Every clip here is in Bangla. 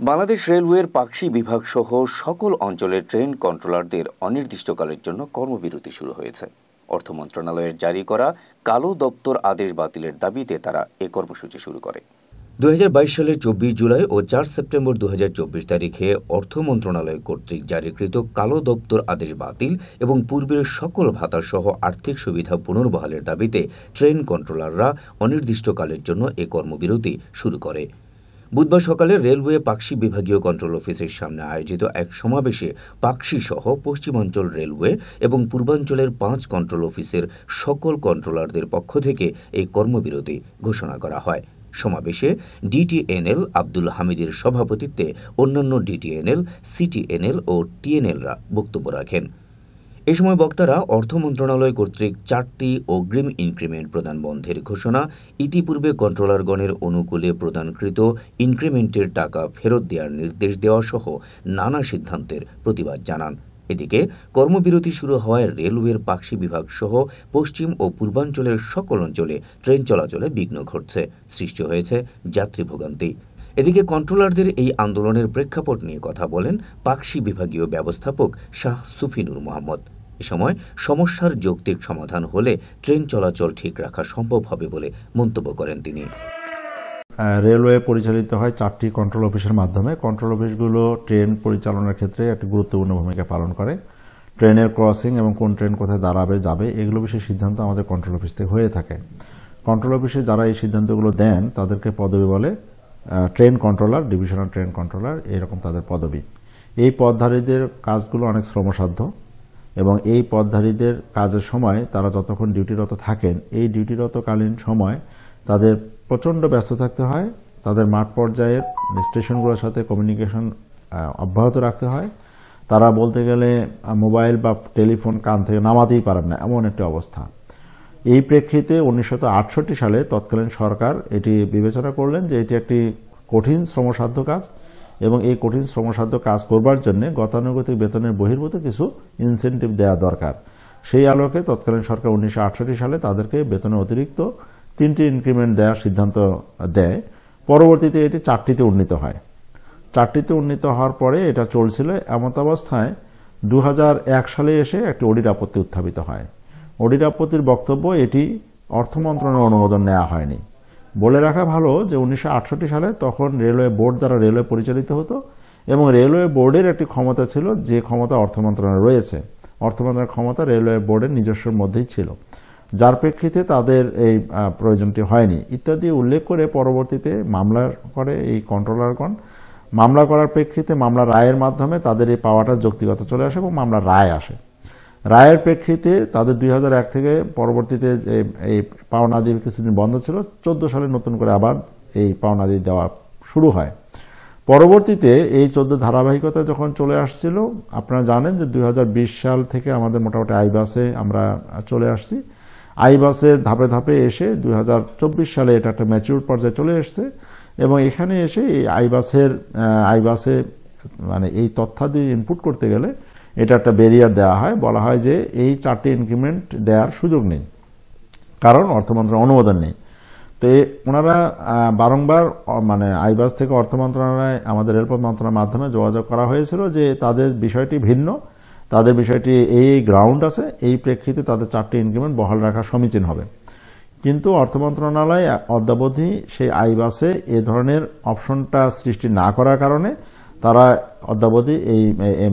বাংলাদেশ রেলওয়ের পাকশি বিভাগ সহ সকল অঞ্চলের ট্রেন কন্ট্রোলারদের অনির্দিষ্টকালের জন্য কর্মবিরতি শুরু হয়েছে। অর্থ মন্ত্রণালয়ের জারি করা কালো দপ্তর আদেশ বাতিলের দাবিতে তারা এ কর্মসূচি শুরু করে। 2022 সালের 24 জুলাই ও 4 সেপ্টেম্বর 2024 তারিখে অর্থ মন্ত্রণালয় কর্তৃক জারিকৃত কালো দপ্তর আদেশ বাতিল এবং পূর্বের সকল ভাতাসহ আর্থিক সুবিধা পুনর্বহালের দাবিতে ট্রেন কন্ট্রোলাররা অনির্দিষ্টকালের জন্য এ কর্মবিরতি শুরু করে। বুধবার সকালে রেলওয়ে পাকশি বিভাগীয় কন্ট্রোল অফিসের সামনে আয়োজিত এক সমাবেশে পাকশি সহ পশ্চিমাঞ্চল রেলওয়ে এবং পূর্বাঞ্চলের 5 কন্ট্রোল অফিসের সকল কন্ট্রোলারদের পক্ষ থেকে এই কর্মবিরতি ঘোষণা করা হয়। সমাবেশে ডিটিএনএল আব্দুল হামিদের সভাপতিত্বে অন্যান্য ডিটিএনএল, সিটিএনএল ও টিএনএলরা বক্তব্য রাখেন। এ সময় বক্তারা অর্থ মন্ত্রণালয় কর্তৃক 4টি অগ্রিম ইনক্রিমেন্ট প্রদান বন্ধের ঘোষণা, ইতিপূর্বে কন্ট্রোলারগণের অনুকূলে প্রদানকৃত ইনক্রিমেন্টের টাকা ফেরত দেওয়ার নির্দেশ দেওয়া সহ নানা সিদ্ধান্তের প্রতিবাদ জানান। এদিকে কর্মবিরতি শুরু হওয়ায় রেলওয়ের পাকশি বিভাগ সহ পশ্চিম ও পূর্বাঞ্চলের সকল অঞ্চলে ট্রেন চলাচলে বিঘ্ন ঘটছে, সৃষ্টি হয়েছে যাত্রী ভোগান্তি। এদিকে কন্ট্রোলারদের এই আন্দোলনের প্রেক্ষাপট নিয়ে কথা বলেন পাকশি বিভাগীয় ব্যবস্থাপক শাহ সুফিনুর মোহাম্মদ। এ সময় সমস্যার যৌক্তিক সমাধান হলে ট্রেন চলাচল ঠিক রাখা সম্ভব হবে বলে মন্তব্য করেন তিনি। রেলওয়ে পরিচালিত হয় 4টি কন্ট্রোল অফিসের মাধ্যমে। কন্ট্রোল অফিসগুলো ট্রেন পরিচালনার ক্ষেত্রে একটি গুরুত্বপূর্ণ ভূমিকা পালন করে। ট্রেনের ক্রসিং এবং কোন ট্রেন কোথায় দাঁড়াবে যাবে এগুলো বিষয়ে সিদ্ধান্ত আমাদের কন্ট্রোল অফিস থেকে হয়ে থাকে। কন্ট্রোল অফিসে যারা এই সিদ্ধান্তগুলো দেন তাদেরকে পদবি বলে train controller, divisional train controller, এরকম তাদের পদবি। এই পদধারীদের কাজগুলো অনেক শ্রমসাধ্য এবং এই পদধারীদের কাজের সময় তারা যতক্ষণ ডিউটিরত থাকেন এই ডিউটিরতকালীন সময় তাদের প্রচণ্ড ব্যস্ত থাকতে হয়। তাদের মাঠ পর্যায়ের স্টেশনগুলোর সাথে কমিউনিকেশন অব্যাহত রাখতে হয়। তারা বলতে গেলে মোবাইল বা টেলিফোন কান থেকে নামাতেই পারেন না, এমন একটি অবস্থা। এই প্রেক্ষিতে 1968 সালে তৎকালীন সরকার এটি বিবেচনা করলেন যে এটি একটি কঠিন শ্রমসাধ্য কাজ এবং এই কঠিন শ্রমসাধ্য কাজ করবার জন্য গতানুগতিক বেতনের বহির্ভূত কিছু ইনসেন্টিভ দেওয়া দরকার। সেই আলোকে তৎকালীন সরকার 1968 সালে তাদেরকে বেতনের অতিরিক্ত 3টি ইনক্রিমেন্ট দেওয়ার সিদ্ধান্ত দেয়। পরবর্তীতে এটি 4টিতে উন্নীত হয়। 4টিতে উন্নীত হওয়ার পরে এটা চলছিল। এমত অবস্থায় 2001 সালে এসে একটি অডিট আপত্তি উত্থাপিত হয়। অডিট আপত্তির বক্তব্য এটি অর্থ মন্ত্রণালয়ের অনুমোদন নেওয়া হয়নি। বলে রাখা ভালো যে 1968 সালে তখন রেলওয়ে বোর্ড দ্বারা রেলওয়ে পরিচালিত হতো এবং রেলওয়ে বোর্ডের একটি ক্ষমতা ছিল যে ক্ষমতা অর্থ মন্ত্রণালয়ে রয়েছে। অর্থ মন্ত্রণালয়ের ক্ষমতা রেলওয়ে বোর্ডের নিজস্বের মধ্যেই ছিল, যার প্রেক্ষিতে তাদের এই প্রয়োজনটি হয়নি ইত্যাদি উল্লেখ করে পরবর্তীতে মামলা করে এই কন্ট্রোলারগণ। মামলা করার প্রেক্ষিতে মামলা রায়ের মাধ্যমে তাদের এই পাওয়াটা যৌক্তিকতা চলে আসে এবং মামলা রায় আসে। রায়ের প্রেক্ষিতে তাদের 2001 থেকে পরবর্তীতে এই পাওনাদি কিছুদিন বন্ধ ছিল। 14 সালে নতুন করে আবার এই পাওনাদি দেওয়া শুরু হয়। পরবর্তীতে এই 14 ধারাবাহিকতা যখন চলে আসছিল, আপনারা জানেন যে 2020 সাল থেকে আমাদের মোটামুটি আইবাসে আমরা চলে আসছি। আইবাসে ধাপে ধাপে এসে 2024 সালে এটা একটা ম্যাচিউর পর্যায়ে চলে এসছে এবং এখানে এসে এই আইবাসে মানে এই তথ্যাদি ইনপুট করতে গেলে এটা একটা ব্যারিয়ার দেওয়া হয়। বলা হয় যে এই 4টি ইনক্রিমেন্ট দেওয়ার সুযোগ নেই, কারণ অর্থ মন্ত্রণালয়ের অনুমোদন নেই। তো ওনারা বারংবার মানে আইবাস থেকে অর্থ মন্ত্রণালয় আমাদের রেলপথ মন্ত্রণালয়ের মাধ্যমে যোগাযোগ করা হয়েছিল যে তাদের বিষয়টি ভিন্ন, তাদের বিষয়টি এই গ্রাউন্ড আছে, এই প্রেক্ষিতে তাদের 4টি ইনক্রিমেন্ট বহাল রাখা সমীচীন হবে। কিন্তু অর্থ মন্ত্রণালয় অদ্যাবধি সেই আইবাসে এ ধরনের অপশনটা সৃষ্টি না করার কারণে তারা অদ্যাবধি এই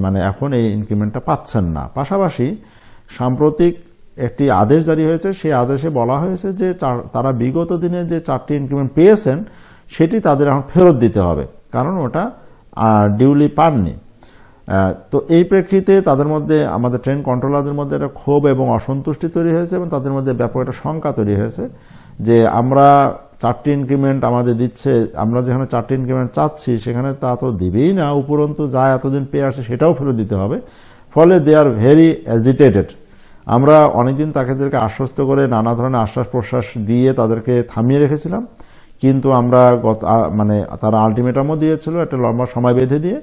মানে এখন এই ইনক্রিমেন্টটা পাচ্ছেন না। পাশাপাশি সাম্প্রতিক একটি আদেশ জারি হয়েছে, সেই আদেশে বলা হয়েছে যে তারা বিগত দিনে যে 4টি ইনক্রিমেন্ট পেয়েছেন সেটি তাদের এখন ফেরত দিতে হবে, কারণ ওটা ডিউলি পাননি। তো এই প্রেক্ষিতে তাদের মধ্যে আমাদের ট্রেন কন্ট্রোলারদের মধ্যে একটা ক্ষোভ এবং অসন্তুষ্টি তৈরি হয়েছে এবং তাদের মধ্যে ব্যাপক একটা শঙ্কা তৈরি হয়েছে যে আমরা 4টি ইনক্রিমেন্ট আমাদের দিচ্ছে, আমরা যেখানে 4টি ইনক্রিমেন্ট চাচ্ছি সেখানে তা তো দিবেই না, উপরন্তু যা এতদিন পেয়ে আসে সেটাও ফেরত দিতে হবে। ফলে দে আর ভেরি এজিটেটেড। আমরা অনেকদিন তাদেরকে আশ্বস্ত করে নানা ধরনের আশ্বাস প্রশ্বাস দিয়ে তাদেরকে থামিয়ে রেখেছিলাম, কিন্তু আমরা মানে তারা আলটিমেটামও দিয়েছিল একটা লম্বা সময় বেঁধে দিয়ে,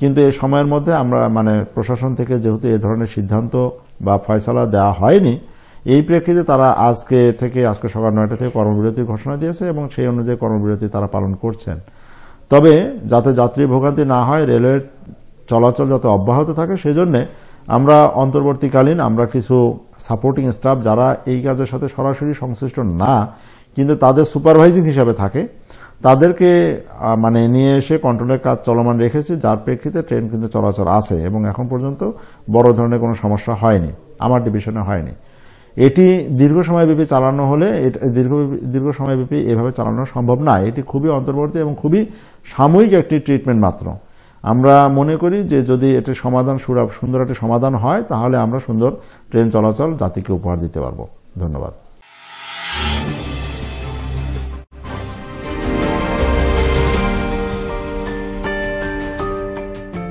কিন্তু এই সময়ের মধ্যে আমরা মানে প্রশাসন থেকে যেহেতু এ ধরনের সিদ্ধান্ত বা ফয়সালা দেওয়া হয়নি, এই প্রেক্ষিতে তারা আজকে সকাল 9টা থেকে কর্মবিরতির ঘোষণা দিয়েছে এবং সেই অনুযায়ী কর্মবিরতি তারা পালন করছেন। তবে যাতে যাত্রী ভোগান্তি না হয়, রেলওয়ের চলাচল যাতে অব্যাহত থাকে, সেজন্য আমরা অন্তর্বর্তীকালীন আমরা কিছু সাপোর্টিং স্টাফ যারা এই কাজের সাথে সরাসরি সংশ্লিষ্ট না কিন্তু তাদের সুপারভাইজিং হিসাবে থাকে, তাদেরকে নিয়ে এসে কন্ট্রোলের কাজ চলমান রেখেছি, যার প্রেক্ষিতে ট্রেন কিন্তু চলাচল আছে এবং এখন পর্যন্ত বড় ধরনের কোনো সমস্যা হয়নি, আমার ডিভিশনে হয়নি। এটি দীর্ঘ সময়ব্যাপী চালানো হলে দীর্ঘ সময়ব্যাপী এভাবে চালানো সম্ভব না। এটি খুবই অন্তর্বর্তী এবং খুবই সাময়িক একটি ট্রিটমেন্ট মাত্র। আমরা মনে করি যে যদি এটির সমাধান সুন্দর একটি সমাধান হয় তাহলে আমরা সুন্দর ট্রেন চলাচল জাতিকে উপহার দিতে পারব। ধন্যবাদ।